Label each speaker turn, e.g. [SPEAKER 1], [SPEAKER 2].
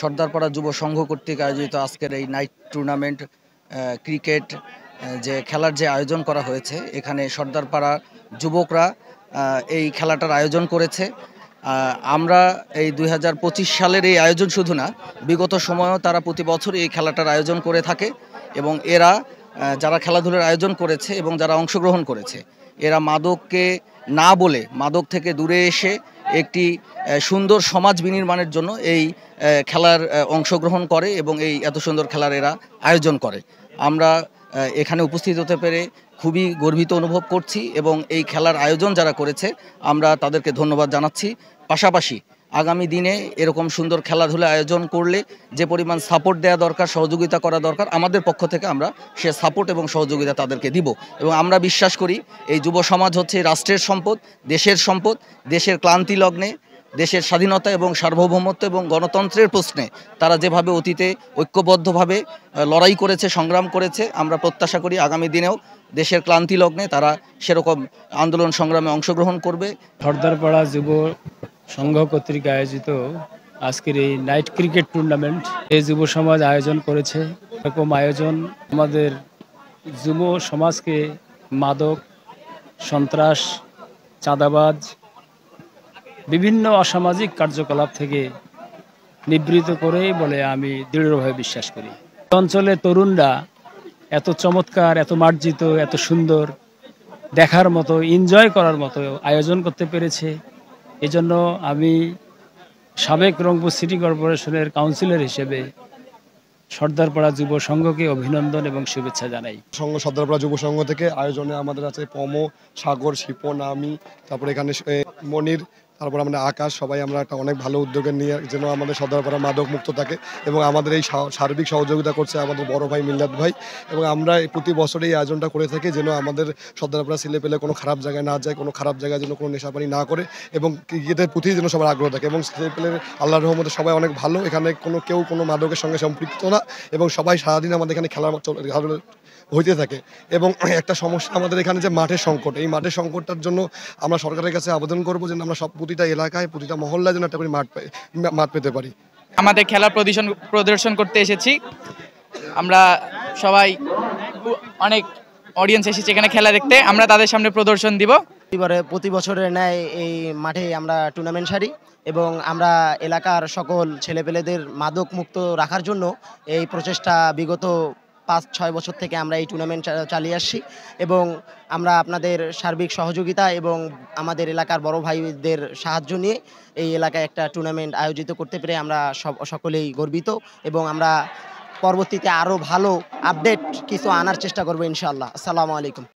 [SPEAKER 1] সর্দারপাড়া যুব সংঘ কর্তৃক আয়োজিত আজকের এই নাইট টুর্নামেন্ট ক্রিকেট যে খেলার যে আয়োজন করা হয়েছে, এখানে সর্দারপাড়া যুবকরা এই খেলাটার আয়োজন করেছে। আমরা এই 2025 সালের এই আয়োজন শুধু না, বিগত সময়েও তারা প্রতি বছর এই খেলাটার আয়োজন করে থাকে এবং এরা যারা খেলাধুলার আয়োজন করেছে এবং যারা অংশগ্রহণ করেছে, এরা মাদককে না বলে মাদক থেকে দূরে এসে একটি সুন্দর সমাজ বিনির্মাণের জন্য এই খেলার অংশগ্রহণ করে এবং এই এত সুন্দর খেলার এরা আয়োজন করে। আমরা এখানে উপস্থিত হতে পেরে খুবই গর্বিত অনুভব করছি এবং এই খেলার আয়োজন যারা করেছে আমরা তাদেরকে ধন্যবাদ জানাচ্ছি। পাশাপাশি আগামী দিনে এরকম সুন্দর খেলাধুলা আয়োজন করলে যে পরিমাণ সাপোর্ট দেওয়া দরকার, সহযোগিতা করা দরকার, আমাদের পক্ষ থেকে আমরা সে সাপোর্ট এবং সহযোগিতা তাদেরকে দিব। এবং আমরা বিশ্বাস করি এই যুব সমাজ হচ্ছে রাষ্ট্রের সম্পদ, দেশের সম্পদ। দেশের ক্লান্তি লগ্নে দেশের স্বাধীনতা এবং সার্বভৌমত্ব এবং গণতন্ত্রের প্রশ্নে তারা যেভাবে অতীতে ঐক্যবদ্ধভাবে লড়াই করেছে, সংগ্রাম করেছে, আমরা প্রত্যাশা করি আগামী দিনেও দেশের ক্লান্তি লগ্নে তারা সেরকম আন্দোলন সংগ্রামে অংশগ্রহণ করবে।
[SPEAKER 2] সর্দারপাড়া যুব সংঘ কর্তৃক আয়োজিত আজকের এই নাইট ক্রিকেট টুর্নামেন্ট এই যুব সমাজ আয়োজন করেছে। এরকম আয়োজন আমাদের যুব সমাজকে মাদক, সন্ত্রাস, চাঁদাবাজ, বিভিন্ন অসামাজিক কার্যকলাপ থেকে নিবৃত করে বলে আমি দৃঢ়ভাবে বিশ্বাস করি। অঞ্চলে তরুণরা এত চমৎকার, এত মার্জিত, এত সুন্দর, দেখার মতো, এনজয় করার মতো আয়োজন করতে পেরেছে। এজন্য আমি সাবেক রংপুর সিটি কর্পোরেশনের কাউন্সিলর হিসেবে সর্দারপাড়া যুব সংঘকে অভিনন্দন এবং শুভেচ্ছা জানাই।
[SPEAKER 3] সর্দারপাড়া যুব সংঘ থেকে আয়োজনে আমাদের আছে পম, সাগর, শিপন, আমি, তারপরে এখানে মনির, তারপর আমাদের আকাশ, সবাই আমরা একটা অনেক ভালো উদ্যোগে নিয়ে যেন আমাদের সর্দারপাড়া মাদক মুক্ত থাকে এবং আমাদের এই সার্বিক সহযোগিতা করছে আমাদের বড় ভাই মিল্লাত ভাই। এবং আমরা প্রতি বছর এই আয়োজনটা করে থাকি যেন আমাদের সর্দারপাড়া ছেলে পেলে কোনো খারাপ জায়গায় না যায়, কোনো খারাপ জায়গায় যেন কোনো নেশাপানি না করে এবং ক্রিকেটের প্রতি যেন সবার আগ্রহ থাকে। এবং ছেলে পেলে আল্লাহর রহমতে সবাই অনেক ভালো, এখানে কেউ কোনো মাদকের সঙ্গে সম্পৃক্ত না এবং সবাই সারাদিন আমাদের এখানে খেলা হইতে থাকে। এবং একটা সমস্যা আমাদের এখানে যে মাঠের সংকট, এই মাঠের সংকটটার জন্য আমরা সরকারের কাছে আবেদন করবো যেন আমরা প্রতিটা এলাকায়, প্রতিটা মহল্লায় যেন একটা করে মাঠ পেতে পারি।
[SPEAKER 4] আমাদের খেলার প্রদর্শন করতে এসেছি। আমরা সবাই অনেক অডিয়েন্স এসেছে এখানে খেলা দেখতে, আমরা তাদের সামনে প্রদর্শন দিব।
[SPEAKER 5] প্রতি বছরের ন্যায় এই মাঠে আমরা টুর্নামেন্ট সারি এবং আমরা এলাকার সকল ছেলেপেলেদের মাদক মুক্ত রাখার জন্য এই প্রচেষ্টা বিগত 5-6 বছর থেকে আমরা এই টুর্নামেন্ট চালিয়ে আসছি এবং আমরা আপনাদের সার্বিক সহযোগিতা এবং আমাদের এলাকার বড় ভাইদের সাহায্য নিয়ে এই এলাকায় একটা টুর্নামেন্ট আয়োজিত করতে পেরে আমরা সকলেই গর্বিত এবং আমরা পরবর্তীতে আরও ভালো আপডেট কিছু আনার চেষ্টা করবো ইনশাআল্লাহ। আসসালামু আলাইকুম।